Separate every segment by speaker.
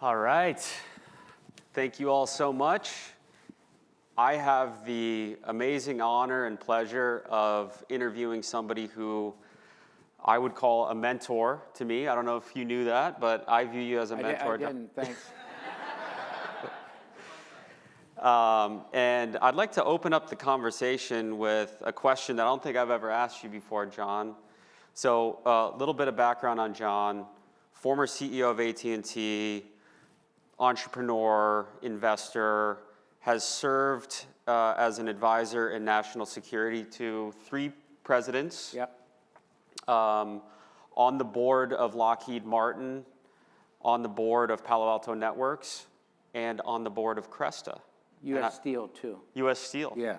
Speaker 1: All right. Thank you all so much. I have the amazing honor and pleasure of interviewing somebody who I would call a mentor to me. I don't know if you knew that, but I view you as a mentor.
Speaker 2: I didn't, thanks.
Speaker 1: And I'd like to open up the conversation with a question that I don't think I've ever asked you before, John. So a little bit of background on John, former CEO of AT&T, entrepreneur, investor, has served as an advisor in national security to 3 presidents.
Speaker 2: Yep.
Speaker 1: On the board of Lockheed Martin, on the board of Palo Alto Networks, and on the board of Cresta.
Speaker 2: U.S. Steel, too.
Speaker 1: U.S. Steel.
Speaker 2: Yeah.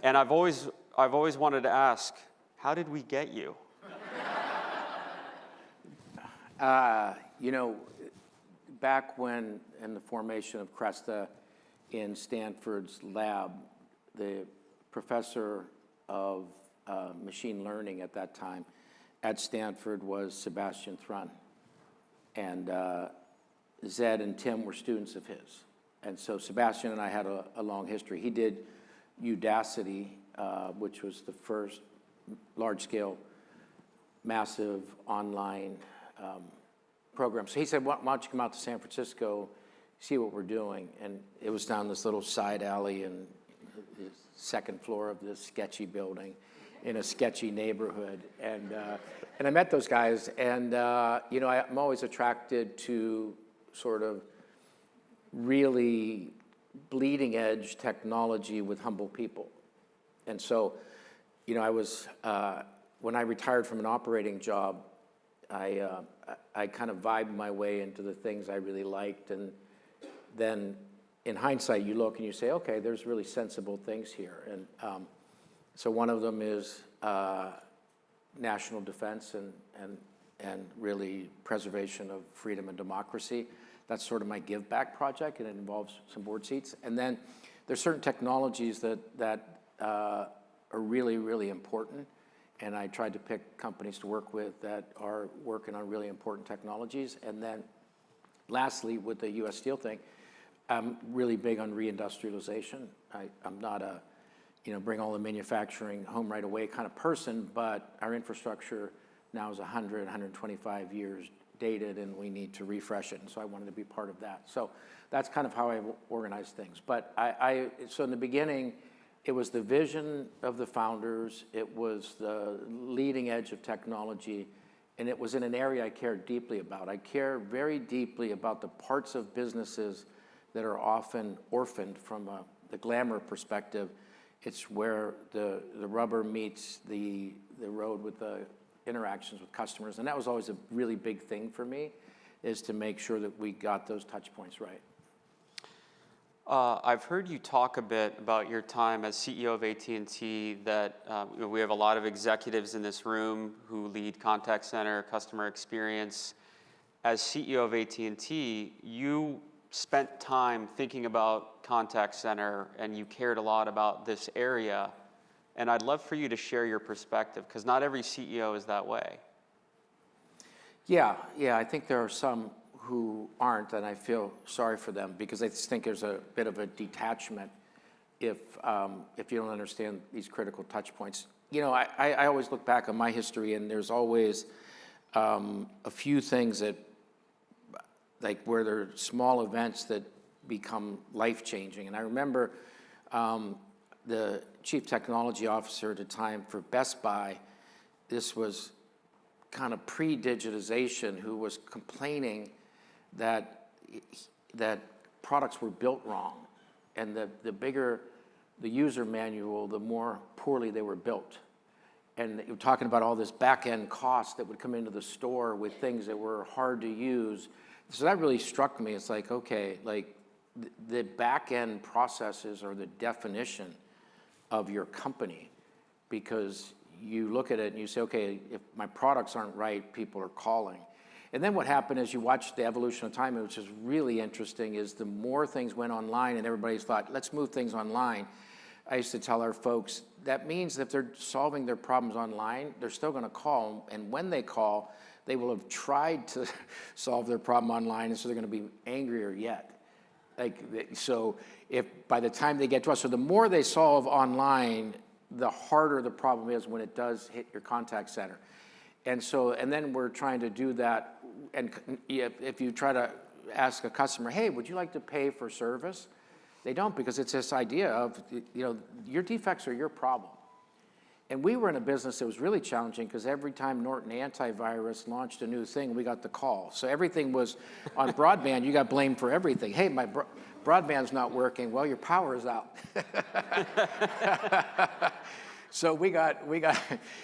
Speaker 1: And I've always wanted to ask, how did we get you?
Speaker 2: Back when, in the formation of Cresta in Stanford's lab, the professor of machine learning at that time at Stanford was Sebastian Thrun. And Zed and Tim were students of his. And so Sebastian and I had a long history. He did Udacity, which was the first large-scale, massive online program. So he said, why don't you come out to San Francisco, see what we're doing? And it was down this little side alley in the second floor of this sketchy building in a sketchy neighborhood. And I met those guys, and I'm always attracted to sort of really bleeding edge technology with humble people. And so, I was, when I retired from an operating job, I kind of vibed my way into the things I really liked. And then in hindsight, you look and you say, okay, there's really sensible things here. And so one of them is national defense and really preservation of freedom and democracy. That's sort of my give back project, and it involves some board seats. And then there's certain technologies that are really, really important. And I tried to pick companies to work with that are working on really important technologies. And then lastly, with the U.S. Steel thing, I'm really big on reindustrialization. I'm not a, bring all the manufacturing home right away kind of person, but our infrastructure now is 125 years dated, and we need to refresh it. And so I wanted to be part of that. So that's kind of how I organize things. But so in the beginning, it was the vision of the founders, it was the leading edge of technology, and it was in an area I cared deeply about. I care very deeply about the parts of businesses that are often orphaned from the glamour perspective. It's where the rubber meets the road with the interactions with customers. And that was always a really big thing for me, is to make sure that we got those touch points right.
Speaker 1: I've heard you talk a bit about your time as CEO of AT&T, that we have a lot of executives in this room who lead contact center, customer experience. As CEO of AT&T, you spent time thinking about contact center, and you cared a lot about this area. And I'd love for you to share your perspective, because not every CEO is that way.
Speaker 2: Yeah, I think there are some who aren't, and I feel sorry for them, because I just think there's a bit of a detachment if you don't understand these critical touch points. I always look back on my history, and there's always a few things that, like, where there are small events that become life-changing. And I remember the chief technology officer at the time for Best Buy, this was kind of pre-digitization, who was complaining that products were built wrong, and the bigger the user manual, the more poorly they were built. And you're talking about all this back-end cost that would come into the store with things that were hard to use. So that really struck me. It's like, okay, like the back-end processes are the definition of your company, because you look at it and you say, okay, if my products aren't right, people are calling. And then what happened is you watch the evolution of time, which is really interesting, is the more things went online and everybody's thought, let's move things online. I used to tell our folks, that means that if they're solving their problems online, they're still going to call. And when they call, they will have tried to solve their problem online, and so they're going to be angrier yet. So if by the time they get to us, so the more they solve online, the harder the problem is when it does hit your contact center. And then we're trying to do that. And if you try to ask a customer, hey, would you like to pay for service? They don't, because it's this idea of, your defects are your problem. And we were in a business that was really challenging because every time Norton Antivirus launched a new thing, we got the call. So everything was on broadband, you got blamed for everything. Hey, my broadband's not working. Well, your power is out. So we got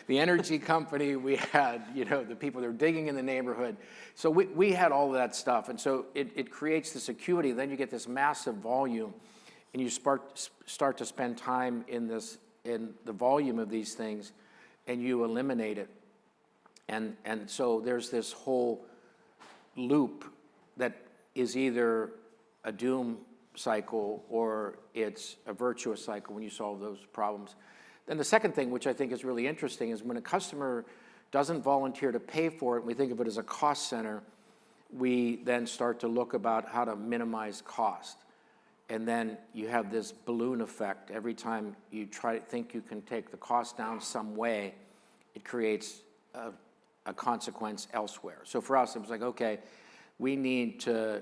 Speaker 2: the energy company, we had, the people that were digging in the neighborhood. So we had all of that stuff. And so it creates this acuity. Then you get this massive volume, and you start to spend time in the volume of these things, and you eliminate it. And so there's this whole loop that is either a doom cycle or it's a virtuous cycle when you solve those problems. Then the second thing, which I think is really interesting, is when a customer doesn't volunteer to pay for it, and we think of it as a cost center, we then start to look about how to minimize cost. And then you have this balloon effect. Every time you think you can take the cost down some way, it creates a consequence elsewhere. So for us, it was like, okay, we need to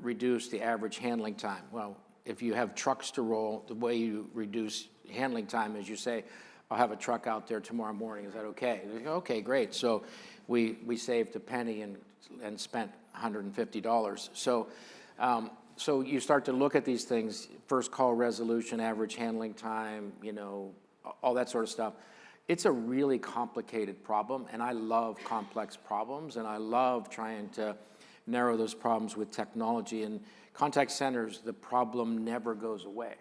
Speaker 2: reduce the average handling time. Well, if you have trucks to roll, the way you reduce handling time is you say, I'll have a truck out there tomorrow morning. Is that okay? They go, okay, great. So we saved a penny and spent $150. So you start to look at these things, first call resolution, average handling time, all that sort of stuff. It's a really complicated problem, and I love complex problems, and I love trying to narrow those problems with technology. And contact centers, the problem never goes away.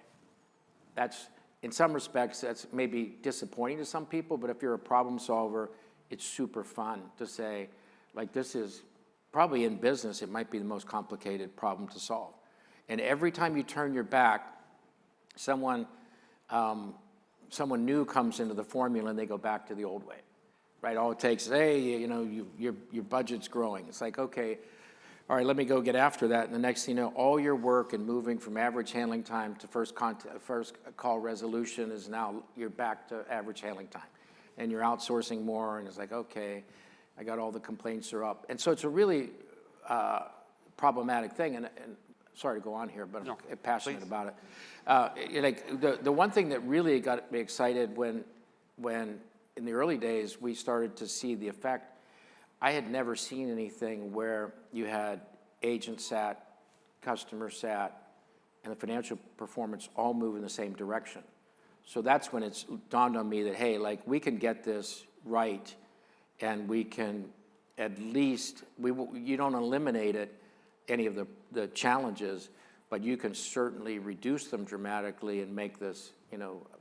Speaker 2: That's, in some respects, that's maybe disappointing to some people, but if you're a problem solver, it's super fun to say, this is probably in business, it might be the most complicated problem to solve. And every time you turn your back, someone new comes into the formula and they go back to the old way, right? All it takes is, hey, your budget's growing. It's like, okay, all right, let me go get after that. And the next thing you know, all your work and moving from average handling time to first call resolution is now you're back to average handling time. And you're outsourcing more, and it's like, okay, I got all the complaints are up. And so it's a really problematic thing. And sorry to go on here, but I'm passionate
Speaker 1: please.
Speaker 2: about it. The one thing that really got me excited when in the early days we started to see the effect, I had never seen anything where you had agent sat, customer sat, and the financial performance all move in the same direction. So that's when it's dawned on me that, hey, we can get this right, and we can at least, you don't eliminate any of the challenges, but you can certainly reduce them dramatically and make this,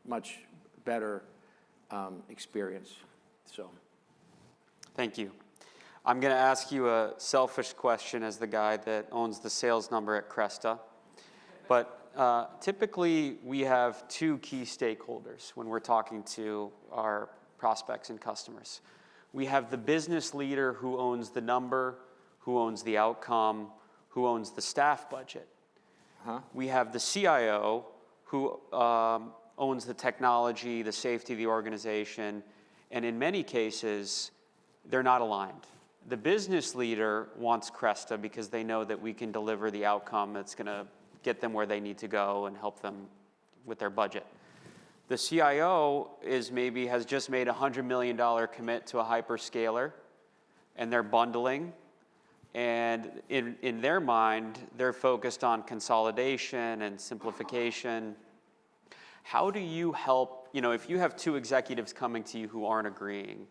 Speaker 2: much better experience. So,
Speaker 1: Thank you. I'm going to ask you a selfish question as the guy that owns the sales number at Cresta. But typically, we have two key stakeholders when we're talking to our prospects and customers. We have the business leader who owns the number, who owns the outcome, who owns the staff budget. We have the CIO who owns the technology, the safety of the organization, and in many cases, they're not aligned. The business leader wants Cresta because they know that we can deliver the outcome that's going to get them where they need to go and help them with their budget. The CIO has just made a $100 million commit to a hyperscaler, and they're bundling. And in their mind, they're focused on consolidation and simplification. How do you help, if you have two executives coming to you who aren't agreeing,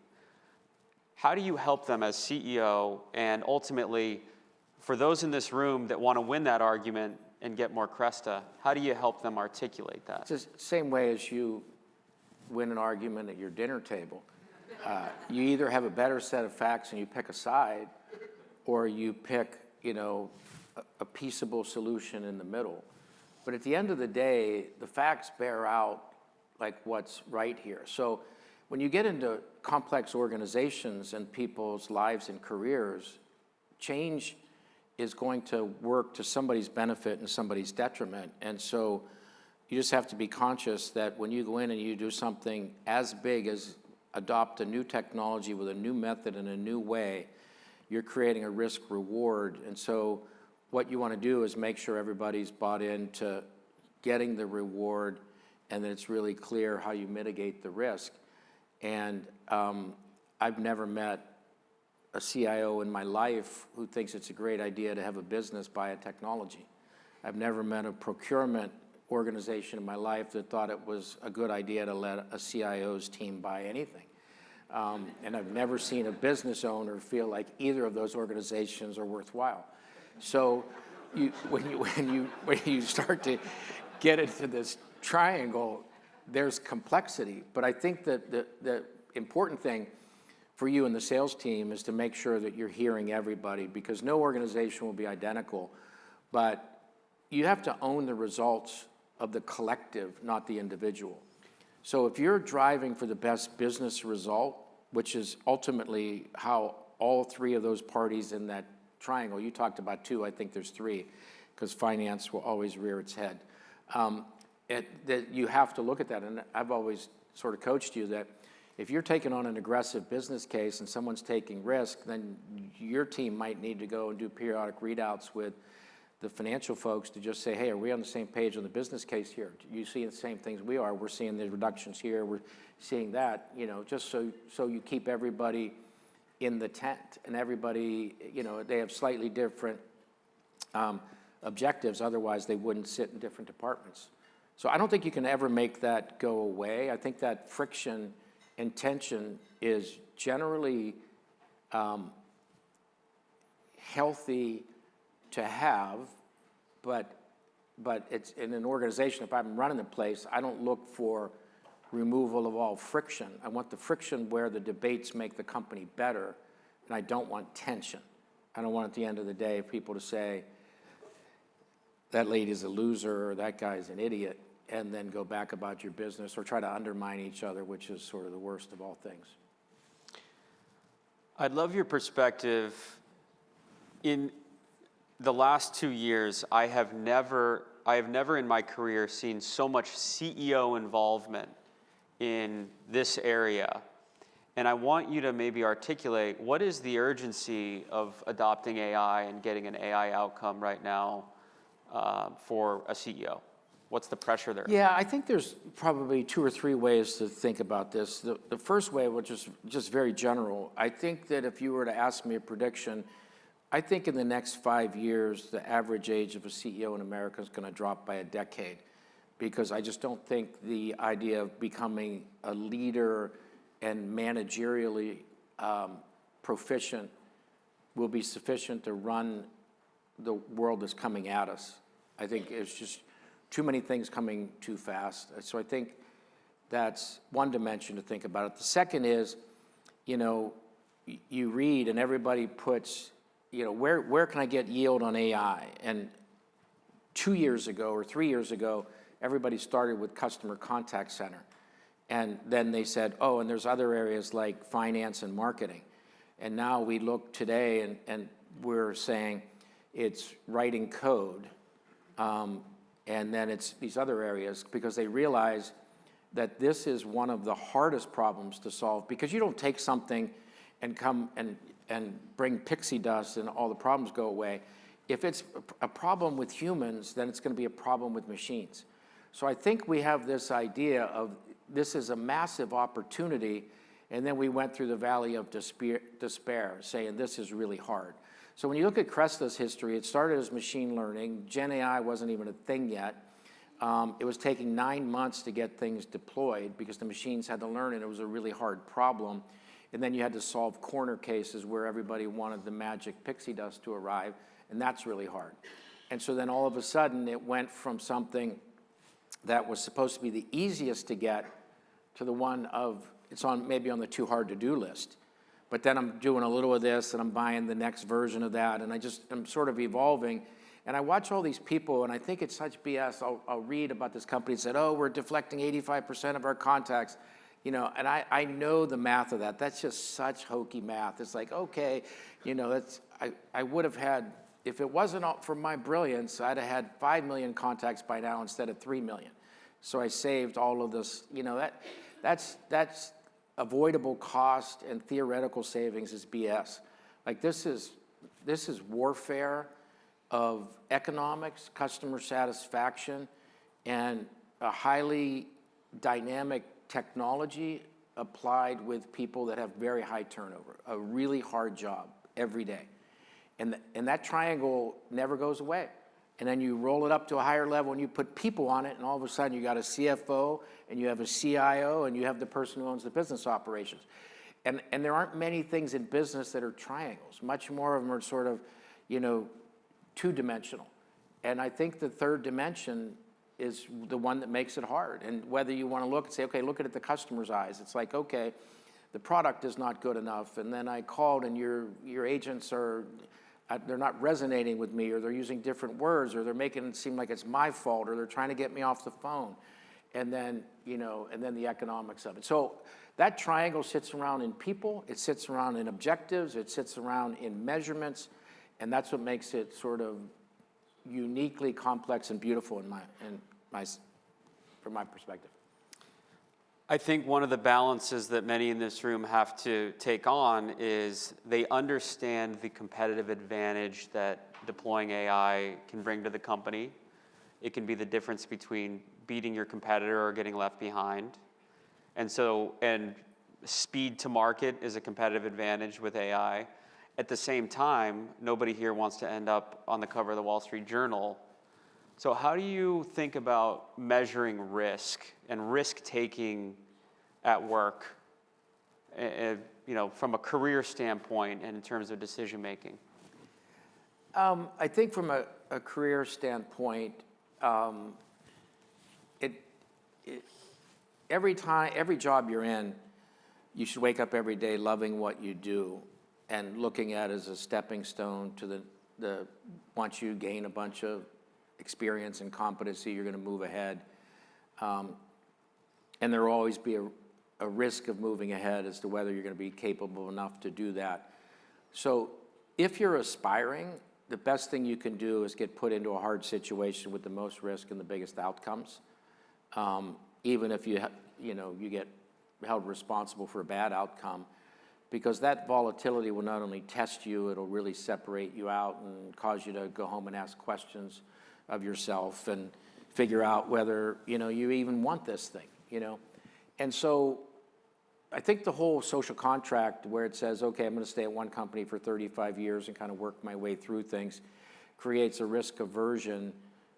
Speaker 1: how do you help them as CEO? And ultimately, for those in this room that want to win that argument and get more Cresta, how do you help them articulate that?
Speaker 2: It's the same way as you win an argument at your dinner table. You either have a better set of facts and you pick a side, or you pick, a peaceable solution in the middle. But at the end of the day, the facts bear out what's right here. So when you get into complex organizations and people's lives and careers, change is going to work to somebody's benefit and somebody's detriment. And so you just have to be conscious that when you go in and you do something as big as adopt a new technology with a new method and a new way, you're creating a risk reward. And so what you want to do is make sure everybody's bought into getting the reward, and that it's really clear how you mitigate the risk. And I've never met a CIO in my life who thinks it's a great idea to have a business buy a technology. I've never met a procurement organization in my life that thought it was a good idea to let a CIO's team buy anything. And I've never seen a business owner feel like either of those organizations are worthwhile. So when you start to get into this triangle, there's complexity. But I think that the important thing for you and the sales team is to make sure that you're hearing everybody, because no organization will be identical. But you have to own the results of the collective, not the individual. So if you're driving for the best business result, which is ultimately how all three of those parties in that triangle, you talked about two, I think there's three, because finance will always rear its head. That you have to look at that, and I've always sort of coached you that if you're taking on an aggressive business case and someone's taking risk, then your team might need to go and do periodic readouts with the financial folks to just say, hey, are we on the same page on the business case here? You see the same things we are. We're seeing the reductions here. We're seeing that, just so you keep everybody in the tent, and everybody, they have slightly different objectives. Otherwise, they wouldn't sit in different departments. So I don't think you can ever make that go away. I think that friction and tension is generally healthy to have, but it's in an organization. If I'm running the place, I don't look for removal of all friction. I want the friction where the debates make the company better, and I don't want tension. I don't want at the end of the day people to say, that lady's a loser or that guy's an idiot, and then go back about your business or try to undermine each other, which is sort of the worst of all things.
Speaker 1: I'd love your perspective. In the last 2 years, I have never in my career seen so much CEO involvement in this area. And I want you to maybe articulate, what is the urgency of adopting AI and getting an AI outcome right now for a CEO? What's the pressure there?
Speaker 2: Yeah, I think there's probably 2 or 3 ways to think about this. The first way, which is just very general, I think that if you were to ask me a prediction, I think in the next 5 years, the average age of a CEO in America is going to drop by a decade, because I just don't think the idea of becoming a leader and managerially proficient will be sufficient to run the world that's coming at us. I think it's just too many things coming too fast. So I think that's one dimension to think about it. The second is, you read and everybody puts, where can I get yield on AI? And 2 years ago or 3 years ago, everybody started with customer contact center. And then they said, oh, and there's other areas like finance and marketing. And now we look today and we're saying it's writing code. And then it's these other areas, because they realize that this is one of the hardest problems to solve, because you don't take something and come and bring pixie dust and all the problems go away. If it's a problem with humans, then it's going to be a problem with machines. So I think we have this idea of this is a massive opportunity, and then we went through the valley of despair, saying this is really hard. So when you look at Cresta's history, it started as machine learning. Gen AI wasn't even a thing yet. It was taking 9 months to get things deployed because the machines had to learn, and it was a really hard problem. And then you had to solve corner cases where everybody wanted the magic pixie dust to arrive, and that's really hard. And so then all of a sudden, it went from something that was supposed to be the easiest to get to the one of, it's on maybe on the too hard to do list. But then I'm doing a little of this, and I'm buying the next version of that, and I'm sort of evolving. And I watch all these people, and I think it's such BS. I'll read about this company that said, oh, we're deflecting 85% of our contacts. And I know the math of that. That's just such hokey math. It's like, okay, I would have had, if it wasn't for my brilliance, I'd have had 5 million contacts by now instead of 3 million. So I saved all of this, that's avoidable cost and theoretical savings is BS. Like this is warfare of economics, customer satisfaction, and a highly dynamic technology applied with people that have very high turnover, a really hard job every day. And that triangle never goes away. And then you roll it up to a higher level and you put people on it, and all of a sudden you got a CFO and you have a CIO and you have the person who owns the business operations. And there aren't many things in business that are triangles. Much more of them are sort of, two-dimensional. And I think the third dimension is the one that makes it hard. And whether you want to look and say, okay, look at it the customer's eyes. It's like, okay, the product is not good enough. And then I called and your agents they're not resonating with me, or they're using different words, or they're making it seem like it's my fault, or they're trying to get me off the phone. And then, and then the economics of it. So that triangle sits around in people, it sits around in objectives, it sits around in measurements, and that's what makes it sort of uniquely complex and beautiful from my perspective.
Speaker 1: I think one of the balances that many in this room have to take on is they understand the competitive advantage that deploying AI can bring to the company. It can be the difference between beating your competitor or getting left behind. And speed to market is a competitive advantage with AI. At the same time, nobody here wants to end up on the cover of the Wall Street Journal. So how do you think about measuring risk and risk-taking at work, from a career standpoint and in terms of decision-making?
Speaker 2: I think from a career standpoint, every job you're in, you should wake up every day loving what you do and looking at it as a stepping stone to the once you gain a bunch of experience and competency, you're going to move ahead. And there will always be a risk of moving ahead as to whether you're going to be capable enough to do that. So if you're aspiring, the best thing you can do is get put into a hard situation with the most risk and the biggest outcomes. Even if you get held responsible for a bad outcome, because that volatility will not only test you, it'll really separate you out and cause you to go home and ask questions of yourself and figure out whether you even want this thing. And so I think the whole social contract where it says, okay, I'm going to stay at one company for 35 years and kind of work my way through things, creates a risk aversion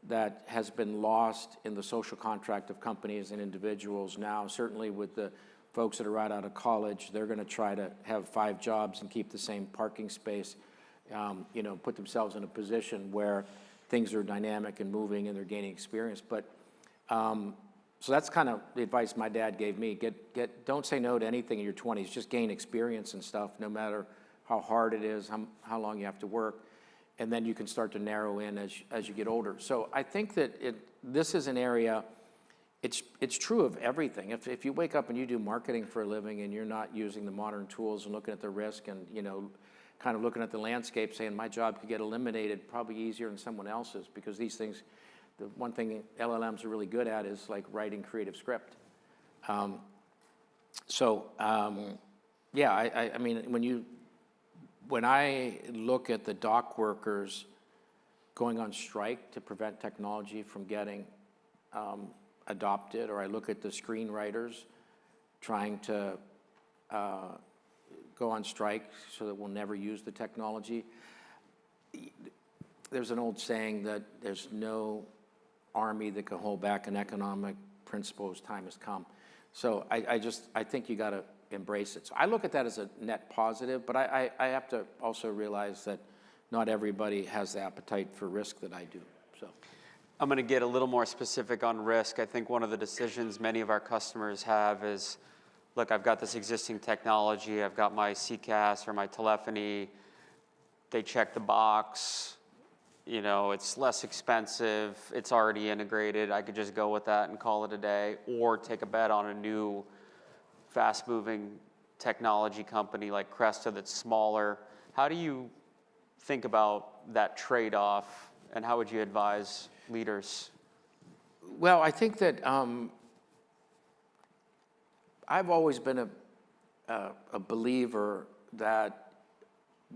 Speaker 2: that has been lost in the social contract of companies and individuals now. Certainly with the folks that are right out of college, they're going to try to have 5 jobs and keep the same parking space, put themselves in a position where things are dynamic and moving and they're gaining experience. But so that's kind of the advice my dad gave me. Don't say no to anything in your 20s. Just gain experience and stuff, no matter how hard it is, how long you have to work. And then you can start to narrow in as you get older. So I think that this is an area, it's true of everything. If you wake up and you do marketing for a living and you're not using the modern tools and looking at the risk and, kind of looking at the landscape saying my job could get eliminated probably easier than someone else's, because these things, the one thing LLMs are really good at is like writing creative script. I mean, when I look at the dock workers going on strike to prevent technology from getting adopted, or I look at the screenwriters trying to go on strike so that we'll never use the technology, there's an old saying that there's no army that can hold back an economic principle as time has come. So I think you got to embrace it. So I look at that as a net positive, but I have to also realize that not everybody has the appetite for risk that I do. So
Speaker 1: I'm going to get a little more specific on risk. I think one of the decisions many of our customers have is, look, I've got this existing technology, I've got my CCAS or my telephony, they check the box, it's less expensive, it's already integrated, I could just go with that and call it a day, or take a bet on a new fast-moving technology company like Cresta that's smaller. How do you think about that trade-off, and how would you advise leaders?
Speaker 2: Well, I think that I've always been a believer that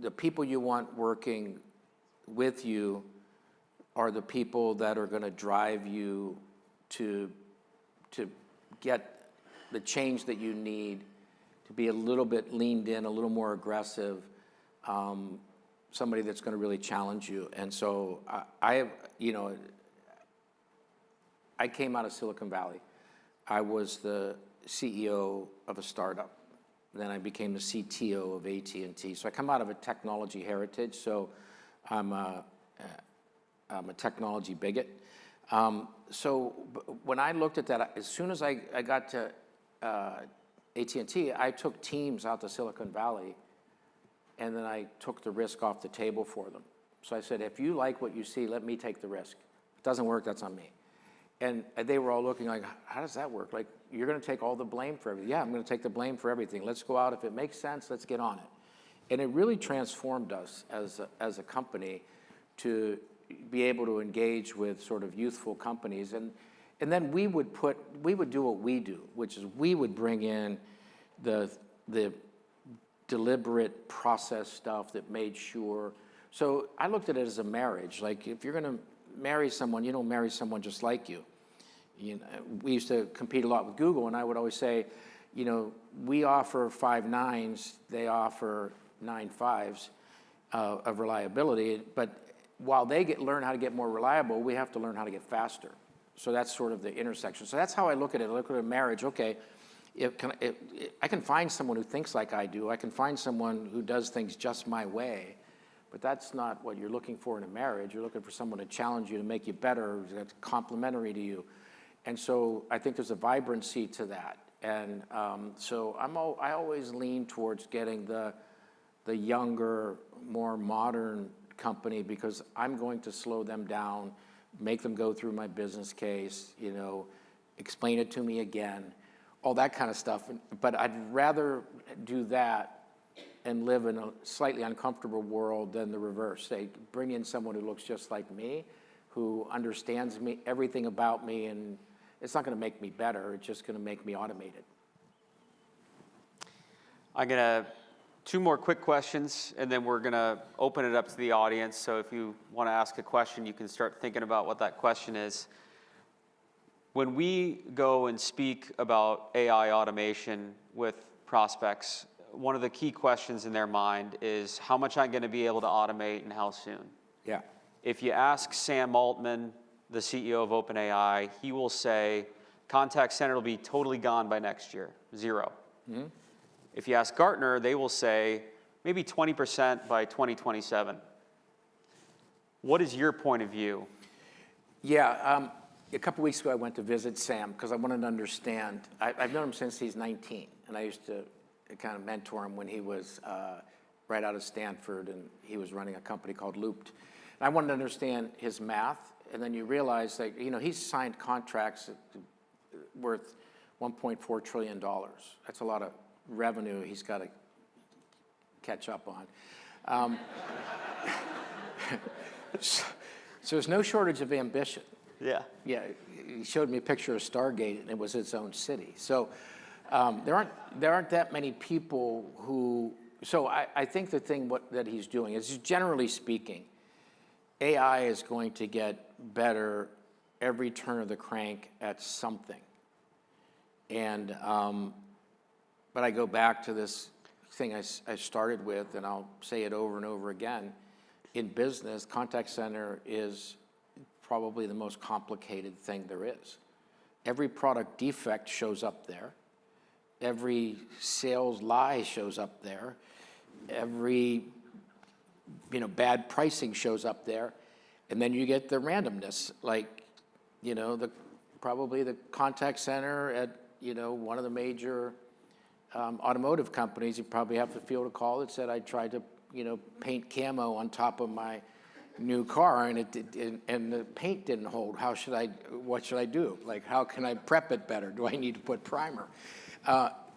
Speaker 2: the people you want working with you are the people that are going to drive you to get the change that you need, to be a little bit leaned in, a little more aggressive, somebody that's going to really challenge you. And so I came out of Silicon Valley. I was the CEO of a startup. Then I became the CTO of AT&T. So I come out of a technology heritage. So I'm a technology bigot. So when I looked at that, as soon as I got to AT&T, I took teams out to Silicon Valley, and then I took the risk off the table for them. So I said, if you like what you see, let me take the risk. If it doesn't work, that's on me. And they were all looking like, how does that work? Like, you're going to take all the blame for everything. Yeah, I'm going to take the blame for everything. Let's go out. If it makes sense, let's get on it. And it really transformed us as a company to be able to engage with sort of youthful companies. And then we would do what we do, which is we would bring in the deliberate process stuff that made sure. So I looked at it as a marriage. Like, if you're going to marry someone, you don't marry someone just like you. You know, we used to compete a lot with Google, and I would always say, we offer 5 nines, they offer 9 5s of reliability. But while they learn how to get more reliable, we have to learn how to get faster. So that's sort of the intersection. So that's how I look at it. I look at a marriage. Okay, I can find someone who thinks like I do. I can find someone who does things just my way. But that's not what you're looking for in a marriage. You're looking for someone to challenge you, to make you better, that's complementary to you. And so I think there's a vibrancy to that. And so I always lean towards getting the younger, more modern company, because I'm going to slow them down, make them go through my business case, explain it to me again, all that kind of stuff. But I'd rather do that and live in a slightly uncomfortable world than the reverse. They bring in someone who looks just like me, who understands me, everything about me, and it's not going to make me better. It's just going to make me automated.
Speaker 1: I'm going to 2 more quick questions, and then we're going to open it up to the audience. So if you want to ask a question, you can start thinking about what that question is. When we go and speak about AI automation with prospects, one of the key questions in their mind is how much I'm going to be able to automate and how soon.
Speaker 2: Yeah.
Speaker 1: If you ask Sam Altman, the CEO of OpenAI, he will say contact center will be totally gone by next year, 0. Mm-hmm. If you ask Gartner, they will say maybe 20% by 2027. What is your point of view?
Speaker 2: Yeah, a couple weeks ago I went to visit Sam because I wanted to understand. I've known him since he's 19, and I used to kind of mentor him when he was right out of Stanford, and he was running a company called Looped. And I wanted to understand his math, and then you realize that he's signed contracts worth $1.4 trillion. That's a lot of revenue he's got to catch up on. So there's no shortage of ambition.
Speaker 1: Yeah.
Speaker 2: Yeah, he showed me a picture of Stargate, and it was its own city. So there aren't that many people who. So I think the thing that he's doing is, generally speaking, AI is going to get better every turn of the crank at something. And but I go back to this thing I started with, and I'll say it over and over again. In business, contact center is probably the most complicated thing there is. Every product defect shows up there. Every sales lie shows up there. Every bad pricing shows up there. And then you get the randomness, like probably the contact center at one of the major automotive companies. You probably have to field a call that said I tried to paint camo on top of my new car, and and the paint didn't hold. What should I do? Like, how can I prep it better? Do I need to put primer?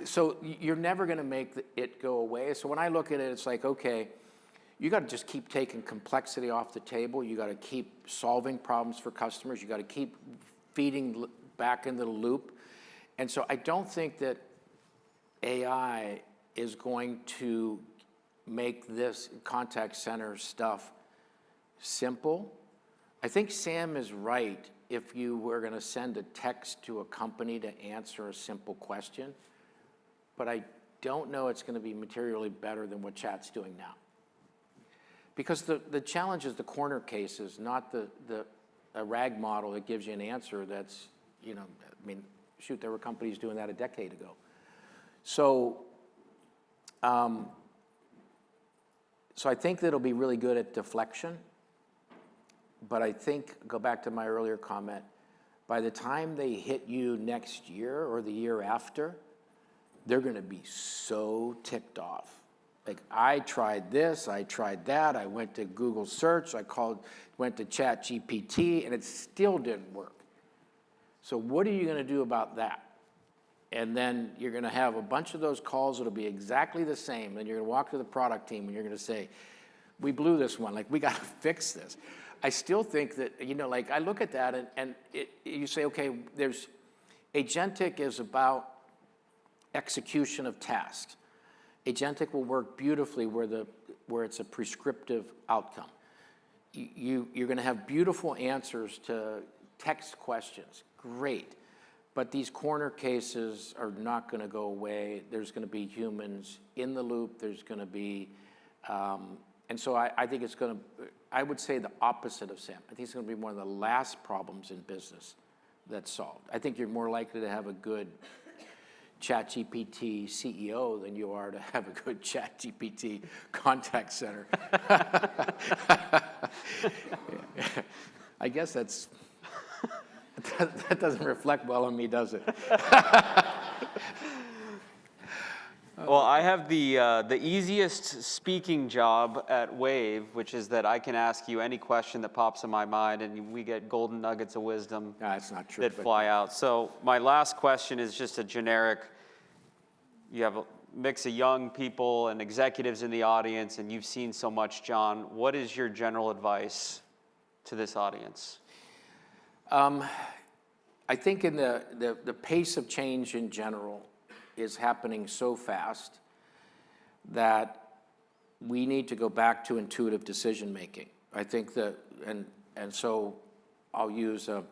Speaker 2: so you're never going to make it go away. So when I look at it, it's like, okay, you got to just keep taking complexity off the table. You got to keep solving problems for customers. You got to keep feeding back into the loop. And so I don't think that AI is going to make this contact center stuff simple. I think Sam is right if you were going to send a text to a company to answer a simple question, but I don't know it's going to be materially better than what chat's doing now. Because the challenge is the corner cases, not a RAG model that gives you an answer that's, I mean, shoot, there were companies doing that a decade ago. So, so I think that it'll be really good at deflection. But I think, go back to my earlier comment, by the time they hit you next year or the year after, they're going to be so ticked off. Like, I tried this, I tried that, I went to Google search, went to ChatGPT, and it still didn't work. So what are you going to do about that? And then you're going to have a bunch of those calls that'll be exactly the same, and you're going to walk to the product team and you're going to say, we blew this one, like, we got to fix this. I still think that, like, I look at that and you say, okay, agentic is about execution of tasks. Agentic will work beautifully where it's a prescriptive outcome. You're going to have beautiful answers to text questions. Great. But these corner cases are not going to go away. There's going to be humans in the loop. There's going to be, and so I think it's going to, I would say the opposite of Sam. I think it's going to be one of the last problems in business that's solved. I think you're more likely to have a good ChatGPT CEO than you are to have a good ChatGPT contact center. I guess that doesn't reflect well on me, does it?
Speaker 1: Well, I have the easiest speaking job at Wave, which is that I can ask you any question that pops in my mind, and we get golden nuggets of wisdom
Speaker 2: That's not true,
Speaker 1: that fly out. So my last question is just a generic. You have a mix of young people and executives in the audience, and you've seen so much, John. What is your general advice to this audience?
Speaker 2: I think in the pace of change in general is happening so fast that we need to go back to intuitive decision making. I think that, and so I'll use a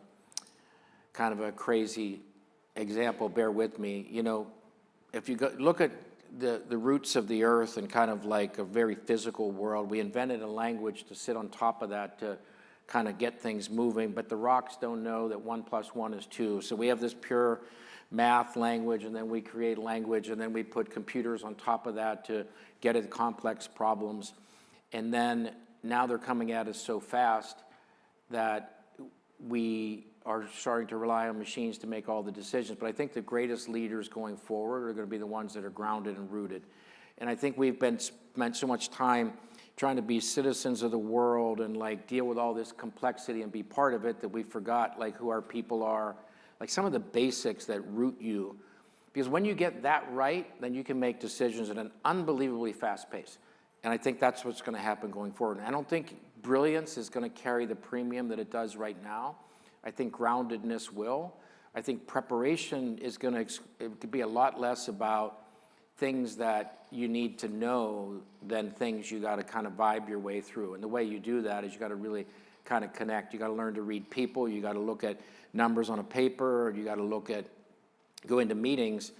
Speaker 2: kind of a crazy example, bear with me. If you look at the roots of the earth and kind of like a very physical world, we invented a language to sit on top of that to kind of get things moving, but the rocks don't know that 1 + 1 is 2. So we have this pure math language, and then we create language, and then we put computers on top of that to get at complex problems. And then now they're coming at us so fast that we are starting to rely on machines to make all the decisions. But I think the greatest leaders going forward are going to be the ones that are grounded and rooted. And I think we've spent so much time trying to be citizens of the world and like deal with all this complexity and be part of it that we forgot like who our people are, like some of the basics that root you. Because when you get that right, then you can make decisions at an unbelievably fast pace. And I think that's what's going to happen going forward. And I don't think brilliance is going to carry the premium that it does right now. I think groundedness will. I think preparation is going to be a lot less about things that you need to know than things you got to kind of vibe your way through. And the way you do that is you got to really kind of connect. You got to learn to read people. You got to look at numbers on a paper. You got to go into meetings,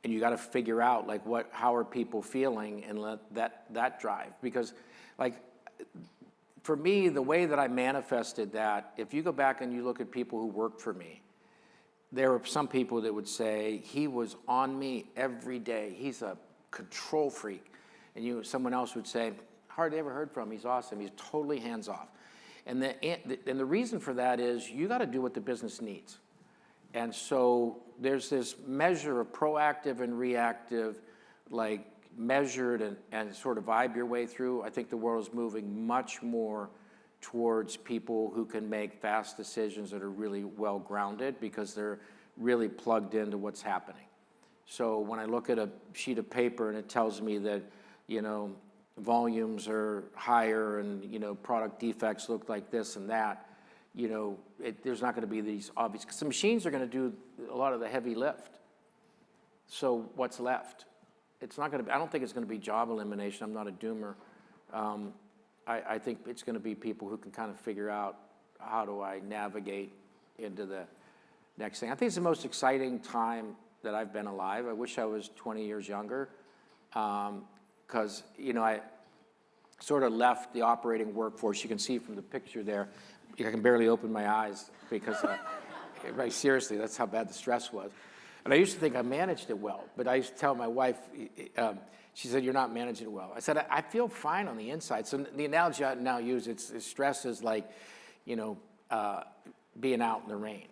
Speaker 2: and you got to figure out like how are people feeling and let that drive. Because like for me, the way that I manifested that, if you go back and you look at people who worked for me, there were some people that would say, he was on me every day. He's a control freak. And someone else would say, hardly ever heard from him. He's awesome. He's totally hands off. And the reason for that is you got to do what the business needs. And so there's this measure of proactive and reactive, like measured and sort of vibe your way through. I think the world is moving much more towards people who can make fast decisions that are really well grounded because they're really plugged into what's happening. So when I look at a sheet of paper and it tells me that, volumes are higher and, product defects look like this and that, there's not going to be these obvious, because the machines are going to do a lot of the heavy lift. So what's left? It's not going to be, I don't think it's going to be job elimination. I'm not a doomer. I think it's going to be people who can kind of figure out, how do I navigate into the next thing. I think it's the most exciting time that I've been alive. I wish I was 20 years younger, because, I sort of left the operating workforce. You can see from the picture there, I can barely open my eyes because, right, seriously, that's how bad the stress was. And I used to think I managed it well, but I used to tell my wife, she said, "You're not managing it well." I said, I feel fine on the inside. So the analogy I now use, it's stress is like, being out in the rain.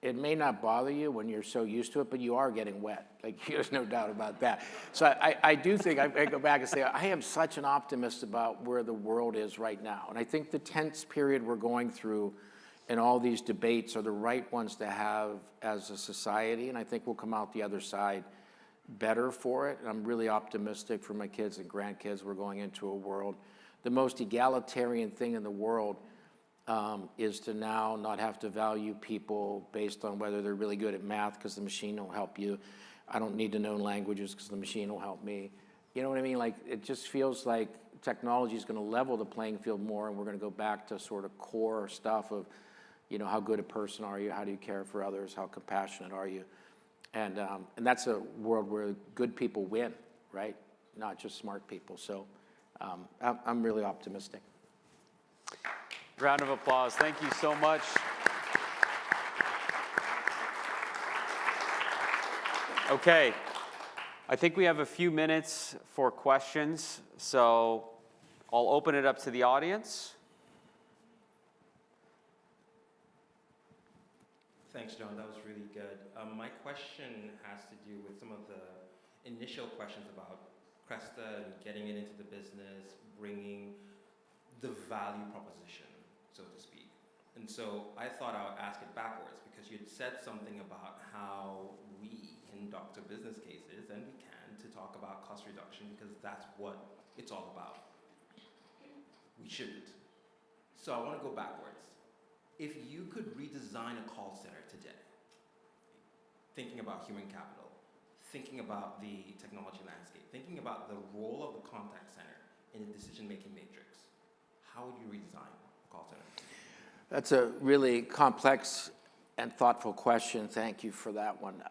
Speaker 2: It may not bother you when you're so used to it, but you are getting wet. Like, there's no doubt about that. So I do think, I go back and say, I am such an optimist about where the world is right now. And I think the tense period we're going through and all these debates are the right ones to have as a society. And I think we'll come out the other side better for it. And I'm really optimistic for my kids and grandkids. We're going into a world. The most egalitarian thing in the world is to now not have to value people based on whether they're really good at math, because the machine will help you. I don't need to know languages because the machine will help me. You know what I mean? Like, it just feels like technology is going to level the playing field more, and we're going to go back to sort of core stuff of, how good a person are you? How do you care for others? How compassionate are you? And that's a world where good people win, right? Not just smart people. So I'm really optimistic.
Speaker 1: Round of applause. Thank you so much. Okay, I think we have a few minutes for questions, so I'll open it up to the audience.
Speaker 3: Thanks, John. That was really good. My question has to do with some of the initial questions about Cresta and getting it into the business, bringing the value proposition, so to speak. And so I thought I would ask it backwards, because you'd said something about how we conduct our business cases, and we can, to talk about cost reduction, because that's what it's all about. We shouldn't. So I want to go backwards. If you could redesign a call center today, thinking about human capital, thinking about the technology landscape, thinking about the role of the contact center in the decision-making matrix, how would you redesign a call center?
Speaker 2: That's a really complex and thoughtful question. Thank you for that one.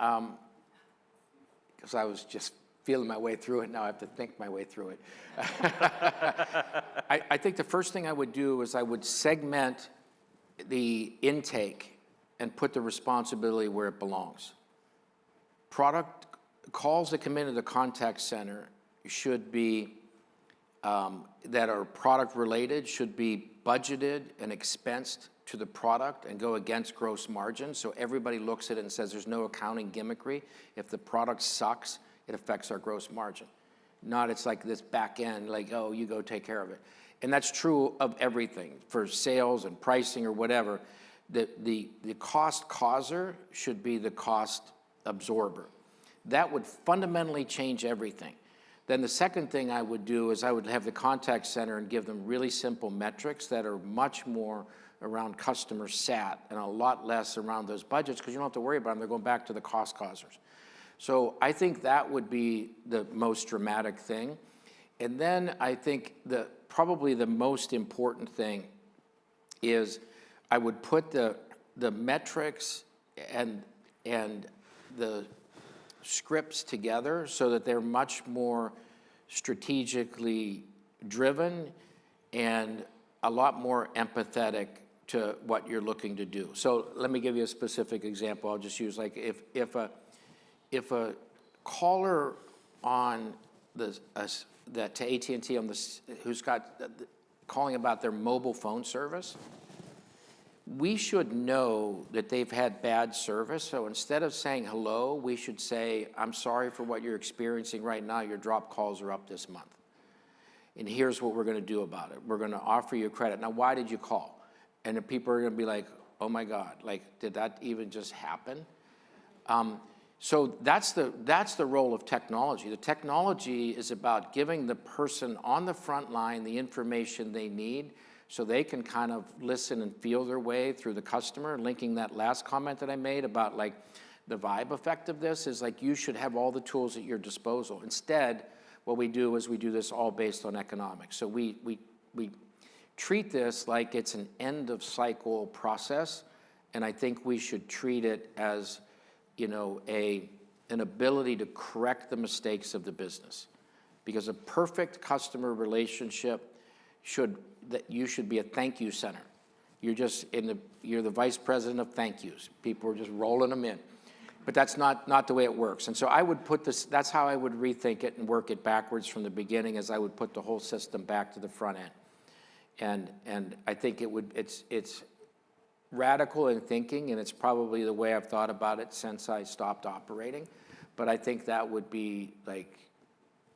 Speaker 2: Because I was just feeling my way through it. Now I have to think my way through it. I think the first thing I would do is I would segment the intake and put the responsibility where it belongs. Product calls that come into the contact center should be, that are product related, should be budgeted and expensed to the product and go against gross margin. So everybody looks at it and says there's no accounting gimmickry. If the product sucks, it affects our gross margin. Not it's like this back end, like, oh, you go take care of it. And that's true of everything for sales and pricing or whatever. The cost causer should be the cost absorber. That would fundamentally change everything. Then the second thing I would do is I would have the contact center and give them really simple metrics that are much more around customer sat and a lot less around those budgets, because you don't have to worry about them. They're going back to the cost causers. So I think that would be the most dramatic thing. And then I think probably the most important thing is I would put the metrics and the scripts together so that they're much more strategically driven and a lot more empathetic to what you're looking to do. So let me give you a specific example. I'll just use, like, if a caller on to AT&T on who's got calling about their mobile phone service, we should know that they've had bad service. So instead of saying hello, we should say, I'm sorry for what you're experiencing right now. Your drop calls are up this month. And here's what we're going to do about it. We're going to offer you credit. Now, why did you call? And the people are going to be like, oh my God, like, did that even just happen? So that's the role of technology. The technology is about giving the person on the front line the information they need so they can kind of listen and feel their way through the customer. Linking that last comment that I made about like the vibe effect of this is like you should have all the tools at your disposal. Instead, what we do is we do this all based on economics. So we treat this like it's an end of cycle process, and I think we should treat it as, you know, an ability to correct the mistakes of the business. Because a perfect customer relationship you should be a thank you center. You're the vice president of thank yous. People are just rolling them in. But that's not the way it works. And so I would put this, that's how I would rethink it and work it backwards from the beginning, as I would put the whole system back to the front end. And I think it's radical in thinking, and it's probably the way I've thought about it since I stopped operating. But I think that would be like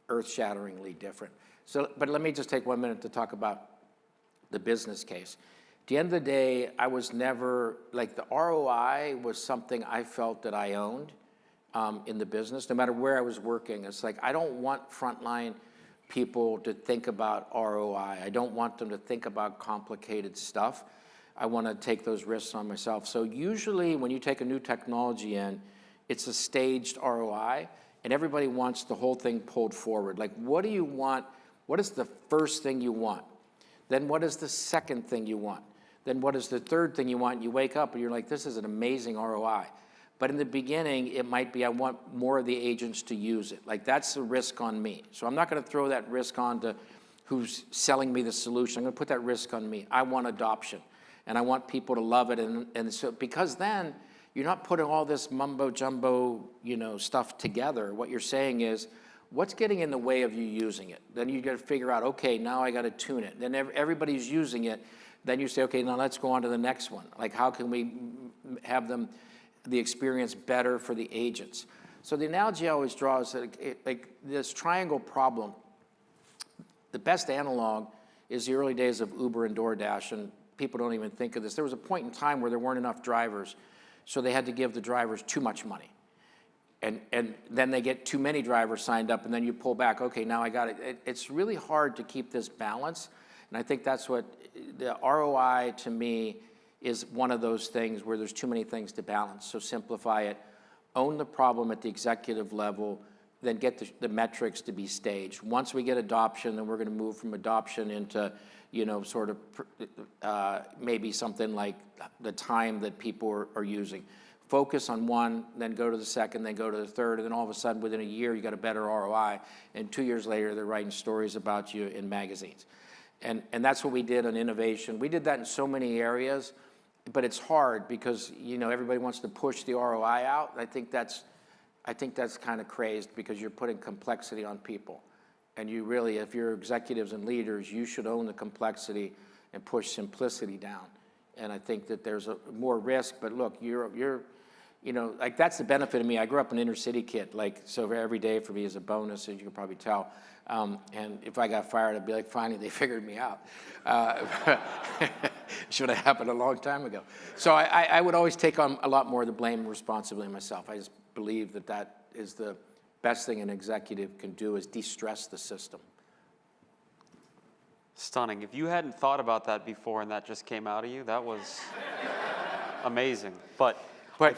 Speaker 2: earth-shatteringly different. So, but let me just take 1 minute to talk about the business case. At the end of the day, I was never, like, the ROI was something I felt that I owned in the business, no matter where I was working. It's like, I don't want frontline people to think about ROI. I don't want them to think about complicated stuff. I want to take those risks on myself. So usually when you take a new technology in, it's a staged ROI, and everybody wants the whole thing pulled forward. Like, what do you want? What is the first thing you want? Then what is the second thing you want? Then what is the third thing you want? You wake up and you're like, this is an amazing ROI. But in the beginning, it might be, I want more of the agents to use it. Like, that's the risk on me. So I'm not going to throw that risk on to who's selling me the solution. I'm going to put that risk on me. I want adoption, and I want people to love it. And so, because then you're not putting all this mumbo jumbo, you know, stuff together. What you're saying is, what's getting in the way of you using it? Then you got to figure out, okay, now I got to tune it. Then everybody's using it. Then you say, okay, now let's go on to the next one. Like, how can we have the experience better for the agents? So the analogy I always draw is that like this triangle problem, the best analog is the early days of Uber and DoorDash, and people don't even think of this. There was a point in time where there weren't enough drivers, so they had to give the drivers too much money. And then they get too many drivers signed up, and then you pull back, okay, now I got it. It's really hard to keep this balance, and I think that's what the ROI to me is, one of those things where there's too many things to balance. So simplify it, own the problem at the executive level, then get the metrics to be staged. Once we get adoption, then we're going to move from adoption into, you know, sort of maybe something like the time that people are using. Focus on one, then go to the second, then go to the third, and then all of a sudden within a year you got a better ROI, and 2 years later they're writing stories about you in magazines. And that's what we did on innovation. We did that in so many areas, but it's hard because, you know, everybody wants to push the ROI out. I think that's kind of crazed, because you're putting complexity on people. And you really, if you're executives and leaders, you should own the complexity and push simplicity down. And I think that there's more risk, but look, you're you know, like, that's the benefit of me. I grew up an inner city kid, like, so every day for me is a bonus, as you can probably tell. And if I got fired, I'd be like, finally, they figured me out. Should have happened a long time ago. So I would always take on a lot more of the blame and responsibility myself. I just believe that is the best thing an executive can do, is de-stress the system.
Speaker 1: Stunning. If you hadn't thought about that before and that just came out of you, that was amazing. But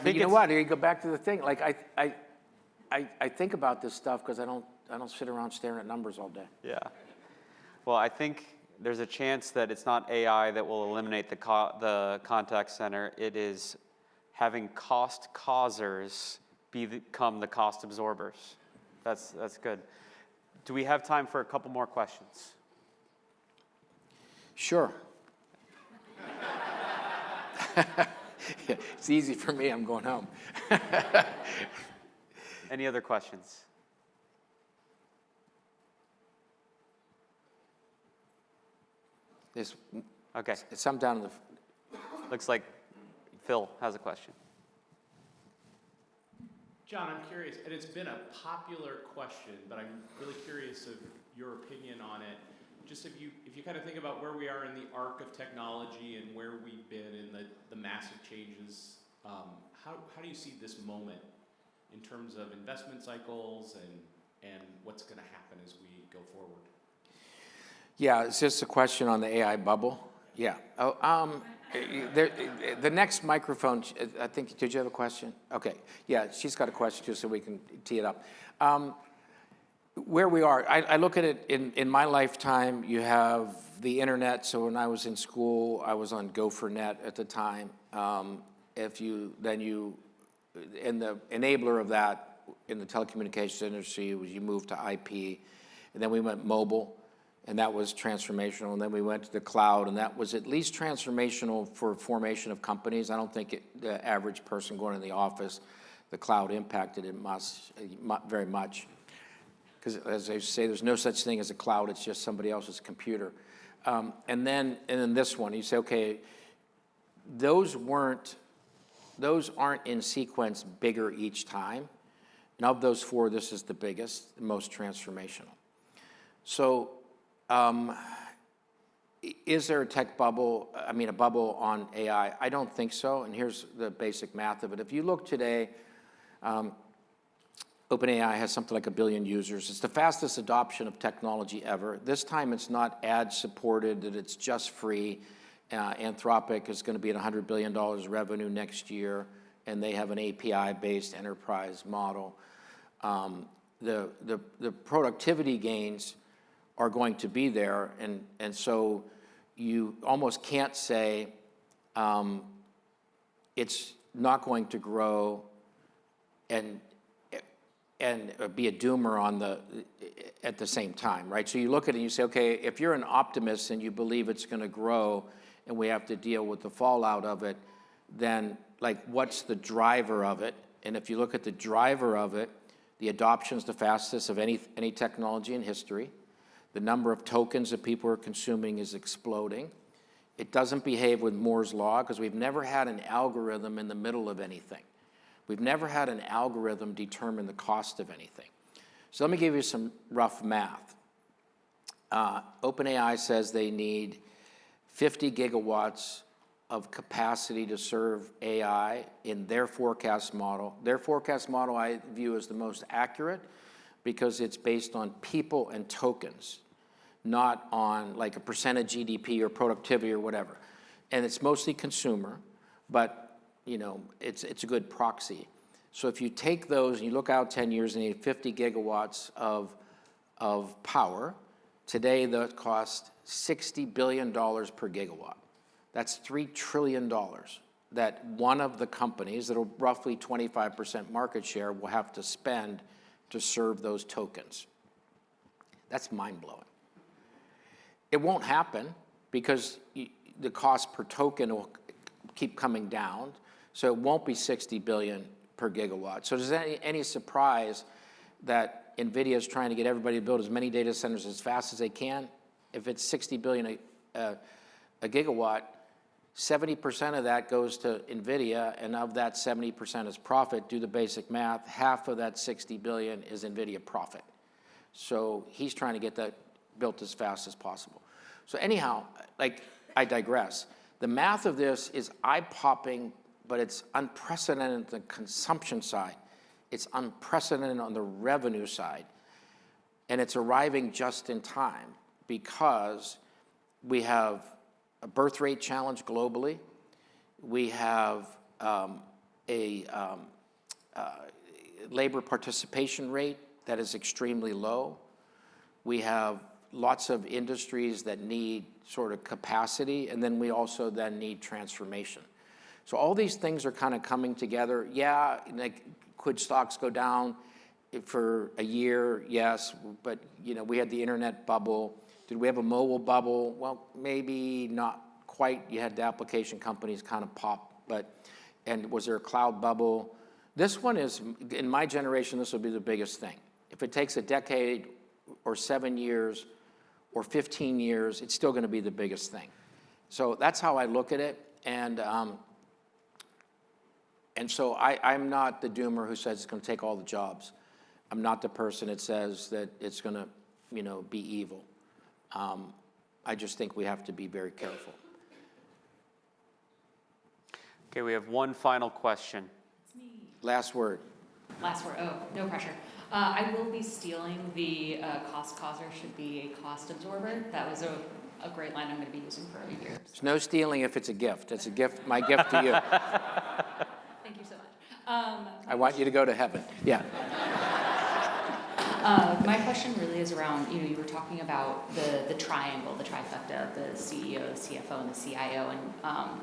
Speaker 2: you know what? You go back to the thing. Like, I think about this stuff because I don't sit around staring at numbers all day.
Speaker 1: Yeah. Well, I think there's a chance that it's not AI that will eliminate the contact center. It is having cost causers become the cost absorbers. That's good. Do we have time for a couple more questions?
Speaker 2: Sure. Yeah, it's easy for me. I'm going home.
Speaker 1: Any other questions?
Speaker 2: There's
Speaker 1: Okay.
Speaker 2: some down in the.
Speaker 1: Looks like Phil has a question.
Speaker 4: John, I'm curious, and it's been a popular question, but I'm really curious of your opinion on it. Just if you kind of think about where we are in the arc of technology and where we've been in the massive changes, how do you see this moment in terms of investment cycles and what's going to happen as we go forward?
Speaker 2: Yeah, is this a question on the AI bubble? Yeah. Oh, the next microphone, I think, did you have a question? Okay. Yeah, she's got a question too, so we can tee it up. Where we are, I look at it in my lifetime, you have the internet. So when I was in school, I was on GopherNet at the time. And the enabler of that in the telecommunications industry was you moved to IP, and then we went mobile, and that was transformational, and then we went to the cloud, and that was at least transformational for formation of companies. I don't think the average person going in the office, the cloud impacted it very much. Because as I say, there's no such thing as a cloud, it's just somebody else's computer. And then this one, you say, okay, those aren't in sequence bigger each time. And of those four, this is the biggest, the most transformational. So is there a tech bubble, a bubble on AI? I don't think so, and here's the basic math of it. If you look today, OpenAI has something like 1 billion users. It's the fastest adoption of technology ever. This time it's not ad-supported, that it's just free. Anthropic is going to be at $100 billion revenue next year, and they have an API-based enterprise model. The productivity gains are going to be there, and so you almost can't say it's not going to grow and be a doomer at the same time, right? So you look at it and you say, okay, if you're an optimist and you believe it's going to grow and we have to deal with the fallout of it, then what's the driver of it? And if you look at the driver of it, the adoption is the fastest of any technology in history. The number of tokens that people are consuming is exploding. It doesn't behave with Moore's law because we've never had an algorithm in the middle of anything. We've never had an algorithm determine the cost of anything. So let me give you some rough math. OpenAI says they need 50 gigawatts of capacity to serve AI in their forecast model. Their forecast model I view as the most accurate because it's based on people and tokens, not on a percent of GDP or productivity or whatever. And it's mostly consumer, but it's a good proxy. So if you take those and you look out 10 years and you need 50 gigawatts of power, today that costs $60 billion per gigawatt. That's $3 trillion that one of the companies that are roughly 25% market share will have to spend to serve those tokens. That's mind-blowing. It won't happen because the cost per token will keep coming down. So it won't be 60 billion per gigawatt. So is there any surprise that NVIDIA is trying to get everybody to build as many data centers as fast as they can? If it's 60 billion a gigawatt, 70% of that goes to NVIDIA, and of that 70% is profit. Do the basic math. Half of that 60 billion is NVIDIA profit. So he's trying to get that built as fast as possible. So anyhow, I digress. The math of this is eye-popping, but it's unprecedented on the consumption side. It's unprecedented on the revenue side. And it's arriving just in time because we have a birth rate challenge globally. We have a labor participation rate that is extremely low. We have lots of industries that need sort of capacity, and then we also then need transformation. So all these things are kind of coming together. Yeah, could stocks go down for a year? Yes, but we had the internet bubble. Did we have a mobile bubble? Well, maybe not quite. You had the application companies kind of pop, and was there a cloud bubble? This one is, in my generation, this will be the biggest thing. If it takes a decade or 7 years or 15 years, it's still going to be the biggest thing. So that's how I look at it. And so I'm not the doomer who says it's going to take all the jobs. I'm not the person that says that it's going to, be evil. I just think we have to be very careful.
Speaker 1: Okay, we have one final question.
Speaker 2: Last word.
Speaker 5: Last word. Oh, no pressure. I will be stealing the cost causer should be a cost absorber. That was a great line I'm going to be using for a year.
Speaker 2: There's no stealing if it's a gift. It's a gift, my gift to you.
Speaker 5: Thank you so much.
Speaker 2: I want you to go to heaven. Yeah.
Speaker 5: My question really is around, you were talking about the triangle, the trifecta of the CEO, the CFO, and the CIO, and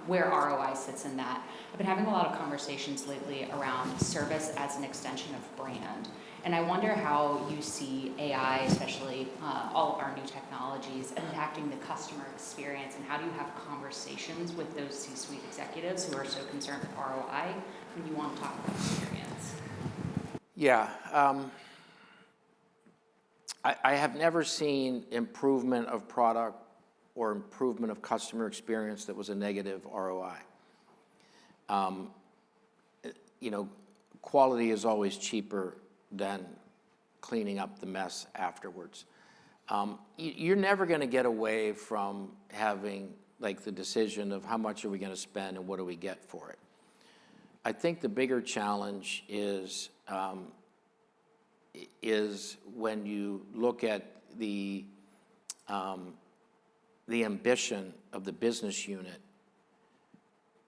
Speaker 5: where ROI sits in that. I've been having a lot of conversations lately around service as an extension of brand. And I wonder how you see AI, especially all of our new technologies, impacting the customer experience, and how do you have conversations with those C-suite executives who are so concerned with ROI when you want to talk about experience?
Speaker 2: Yeah. I have never seen improvement of product or improvement of customer experience that was a negative ROI. Quality is always cheaper than cleaning up the mess afterwards. You're never going to get away from having like the decision of how much are we going to spend and what do we get for it. I think the bigger challenge is when you look at the ambition of the business unit.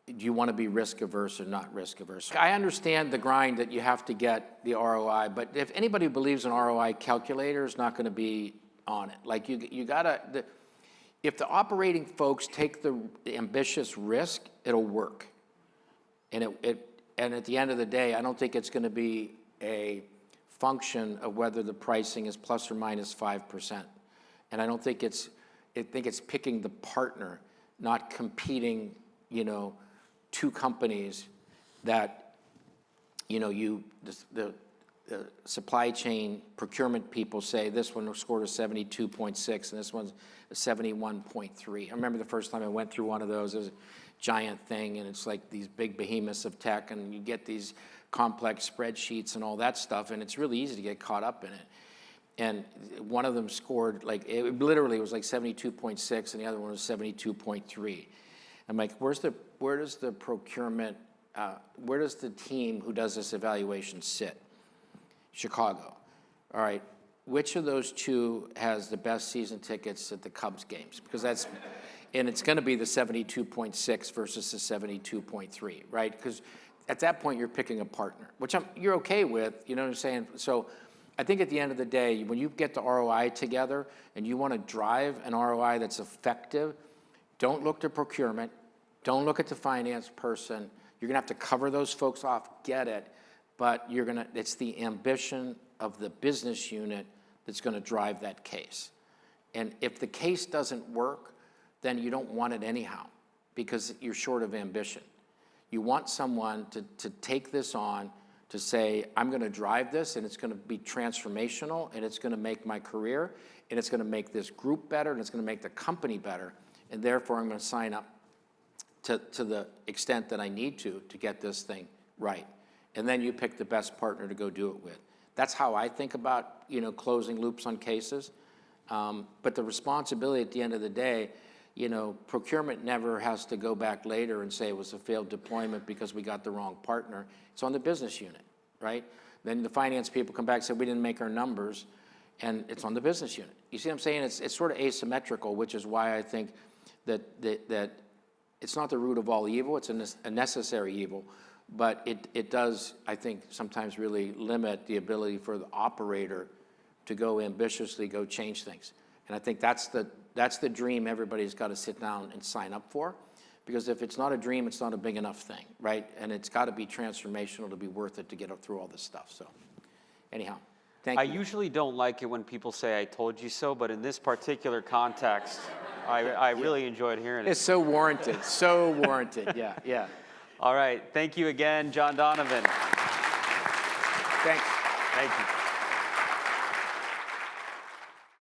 Speaker 2: Do you want to be risk averse or not risk averse? I understand the grind that you have to get the ROI, but if anybody believes an ROI calculator is not going to be on it, like you gotta, if the operating folks take the ambitious risk, it'll work. And and at the end of the day, I don't think it's going to be a function of whether the pricing is plus or minus 5%. And I don't think it's picking the partner, not competing, two companies that, the supply chain procurement people say this one scored a 72.6 and this one's a 71.3. I remember the first time I went through one of those, it was a giant thing, and it's like these big behemoths of tech, and you get these complex spreadsheets and all that stuff, and it's really easy to get caught up in it. And one of them scored, it literally was like 72.6, and the other one was 72.3. I'm like, where does the procurement, where does the team who does this evaluation sit? Chicago. All right, which of those two has the best season tickets at the Cubs games? Because and it's going to be the 72.6 versus the 72.3, right? Because at that point, you're picking a partner, which you're okay with, you know what I'm saying? So I think at the end of the day, when you get the ROI together and you want to drive an ROI that's effective, don't look to procurement, don't look at the finance person. You're going to have to cover those folks off, get it, but it's the ambition of the business unit that's going to drive that case. And if the case doesn't work, then you don't want it anyhow, because you're short of ambition. You want someone to take this on, to say, I'm going to drive this, and it's going to be transformational, and it's going to make my career, and it's going to make this group better, and it's going to make the company better, and therefore I'm going to sign up to the extent that I need to get this thing right. And then you pick the best partner to go do it with. That's how I think about, closing loops on cases. But the responsibility at the end of the day, procurement never has to go back later and say it was a failed deployment because we got the wrong partner. It's on the business unit, right? Then the finance people come back and say, we didn't make our numbers, and it's on the business unit. You see what I'm saying? It's sort of asymmetrical, which is why I think that it's not the root of all evil, it's a necessary evil, but it does, I think, sometimes really limit the ability for the operator to go ambitiously, go change things. And I think that's the dream everybody's got to sit down and sign up for, because if it's not a dream, it's not a big enough thing, right? And it's got to be transformational to be worth it to get through all this stuff. So anyhow, thank you.
Speaker 1: I usually don't like it when people say, I told you so, but in this particular context, I really enjoyed hearing it.
Speaker 2: It's so warranted, so warranted, yeah.
Speaker 1: All right, thank you again, John Donovan.
Speaker 2: Thanks.
Speaker 1: Thank you.